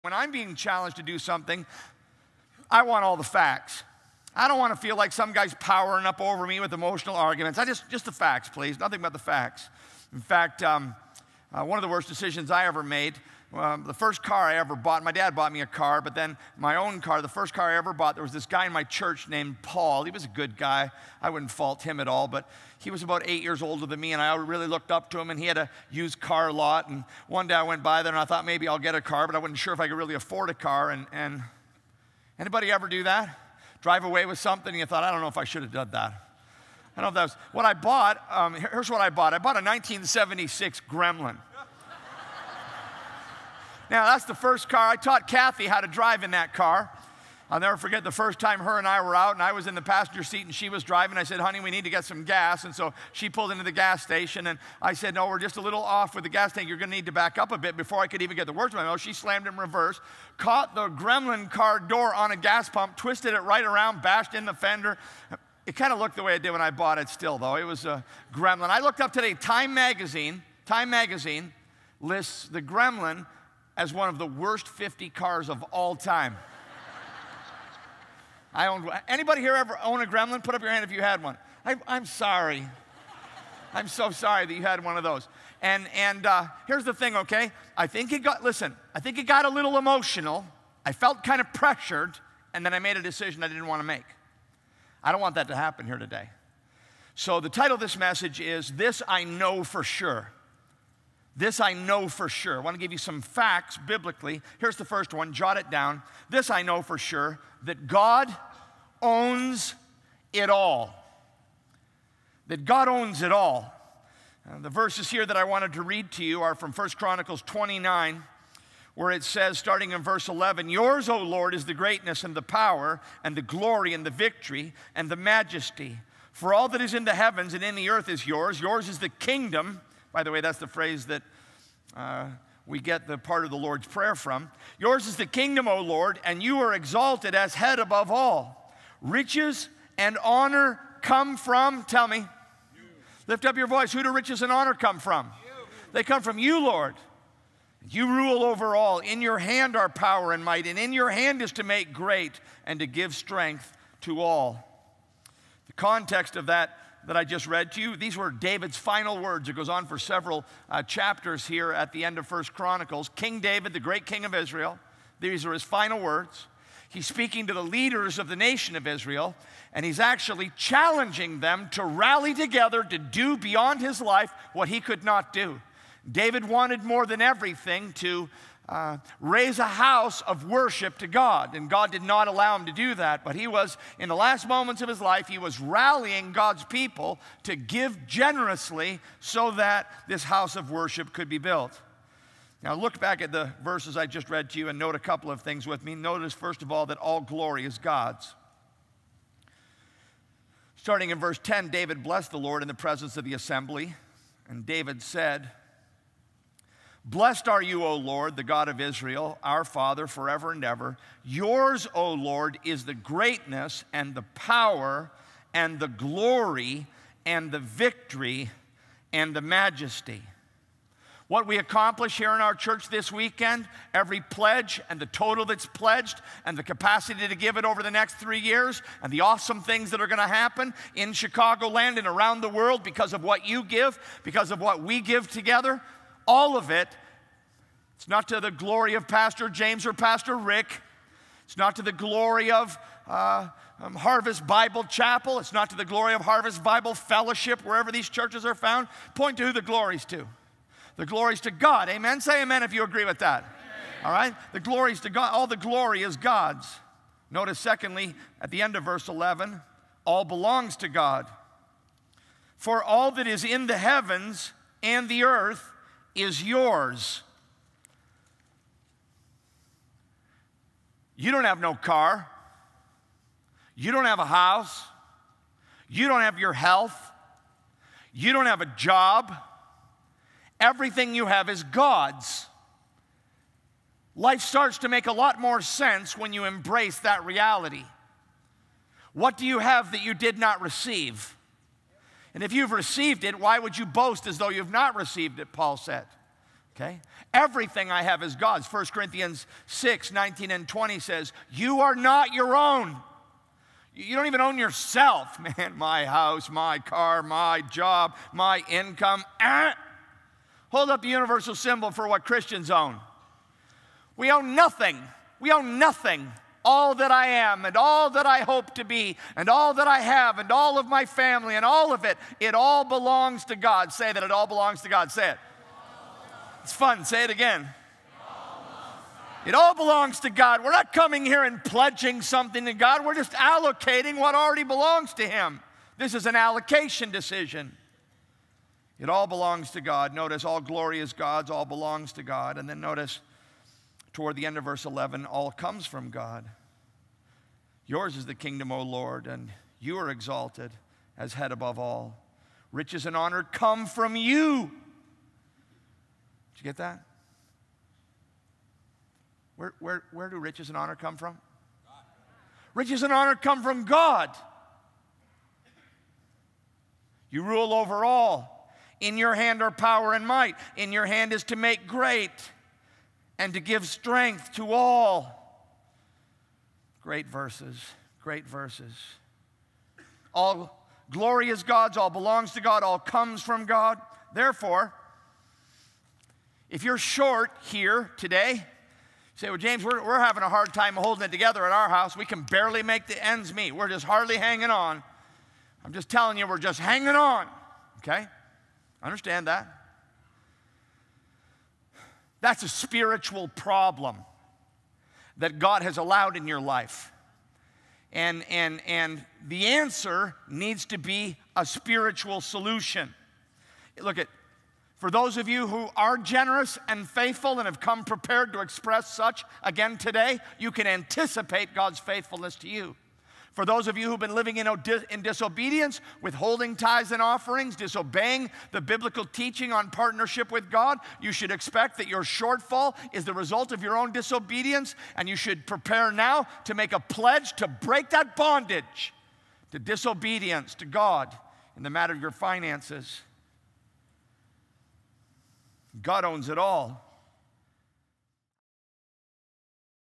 When I'm being challenged to do something, I want all the facts. I don't want to feel like some guy's powering up over me with emotional arguments. Just the facts, please. Nothing but the facts. In fact, one of the worst decisions I ever made, the first car I ever bought, my dad bought me a car, but then my own car, the first car I ever bought, there was this guy in my church named Paul. He was a good guy. I wouldn't fault him at all, but he was about 8 years older than me, and I really looked up to him, and he had a used car lot, and one day I went by there, and I thought maybe I'll get a car, but I wasn't sure if I could really afford a car, and anybody ever do that? Drive away with something, and you thought, I don't know if I should have done that. I don't know if that was what I bought. Here's what I bought. I bought a 1976 Gremlin. Now, that's the first car. I taught Kathy how to drive in that car. I'll never forget the first time her and I were out, and I was in the passenger seat, and she was driving. I said, honey, we need to get some gas. And so she pulled into the gas station, and I said, no, we're just a little off with the gas tank. You're going to need to back up a bit. Before I could even get the words to my mouth, she slammed in reverse, caught the Gremlin car door on a gas pump, twisted it right around, bashed in the fender. It kind of looked the way it did when I bought it still, though. It was a Gremlin. I looked up today, Time magazine lists the Gremlin as one of the worst 50 cars of all time. Anybody here ever own a Gremlin? Put up your hand if you had one. I'm sorry. I'm so sorry that you had one of those. And here's the thing, okay? I think it got a little emotional. I felt kind of pressured, and then I made a decision I didn't want to make. I don't want that to happen here today. So the title of this message is, This I Know For Sure. This I know for sure. I want to give you some facts biblically. Here's the first one. Jot it down. This I know for sure, that God owns it all. That God owns it all. The verses here that I wanted to read to you are from 1 Chronicles 29, where it says, starting in verse 11, Yours, O Lord, is the greatness and the power and the glory and the victory and the majesty. For all that is in the heavens and in the earth is yours. Yours is the kingdom. By the way, that's the phrase that we get the part of the Lord's Prayer from. Yours is the kingdom, O Lord, and you are exalted as head above all. Riches and honor come from, tell me. You. Lift up your voice. Who do riches and honor come from? You. They come from you, Lord. You rule over all. In your hand are power and might, and in your hand is to make great and to give strength to all. The context of that I just read to you, these were David's final words. It goes on for several chapters here at the end of 1 Chronicles. King David, the great king of Israel, these are his final words. He's speaking to the leaders of the nation of Israel, and he's actually challenging them to rally together to do beyond his life what he could not do. David wanted more than everything to raise a house of worship to God, and God did not allow him to do that, but he was, in the last moments of his life, he was rallying God's people to give generously so that this house of worship could be built. Now look back at the verses I just read to you and note a couple of things with me. Notice, first of all, that all glory is God's. Starting in verse 10, David blessed the Lord in the presence of the assembly, and David said, Blessed are you, O Lord, the God of Israel, our Father, forever and ever. Yours, O Lord, is the greatness and the power and the glory and the victory and the majesty. What we accomplish here in our church this weekend, every pledge and the total that's pledged and the capacity to give it over the next 3 years and the awesome things that are going to happen in Chicagoland and around the world because of what you give, because of what we give together, all of it, it's not to the glory of Pastor James or Pastor Rick. It's not to the glory of Harvest Bible Chapel. It's not to the glory of Harvest Bible Fellowship, wherever these churches are found. Point to who the glory's to. The glory's to God. Amen? Say amen if you agree with that. Amen. All right? The glory's to God. All the glory is God's. Notice, secondly, at the end of verse 11, all belongs to God. For all that is in the heavens and the earth is yours. You don't have no car. You don't have a house. You don't have your health. You don't have a job. Everything you have is God's. Life starts to make a lot more sense when you embrace that reality. What do you have that you did not receive? And if you've received it, why would you boast as though you've not received it, Paul said. Okay? Everything I have is God's. 1 Corinthians 6, 19 and 20 says, you are not your own. You don't even own yourself. Man, my house, my car, my job, my income. Hold up the universal symbol for what Christians own. We own nothing. We own nothing. All that I am and all that I hope to be and all that I have and all of my family and all of it, it all belongs to God. Say that it all belongs to God. Say it. It's fun. Say it again. It all belongs to God. We're not coming here and pledging something to God. We're just allocating what already belongs to Him. This is an allocation decision. It all belongs to God. Notice all glory is God's, all belongs to God. And then notice toward the end of verse 11, all comes from God. Yours is the kingdom, O Lord, and you are exalted as head above all. Riches and honor come from you. Did you get that? Where do riches and honor come from? God. Riches and honor come from God. You rule over all. In your hand are power and might. In your hand is to make great and to give strength to all. Great verses, great verses. All glory is God's, all belongs to God, all comes from God. Therefore, if you're short here today, you say, well, James, we're having a hard time holding it together at our house. We can barely make the ends meet. We're just hardly hanging on. I'm just telling you, we're just hanging on. Okay? Understand that? That's a spiritual problem that God has allowed in your life. And the answer needs to be a spiritual solution. Look at, for those of you who are generous and faithful and have come prepared to express such again today, you can anticipate God's faithfulness to you. For those of you who've been living in disobedience, withholding tithes and offerings, disobeying the biblical teaching on partnership with God, you should expect that your shortfall is the result of your own disobedience, and you should prepare now to make a pledge to break that bondage to disobedience to God in the matter of your finances. God owns it all.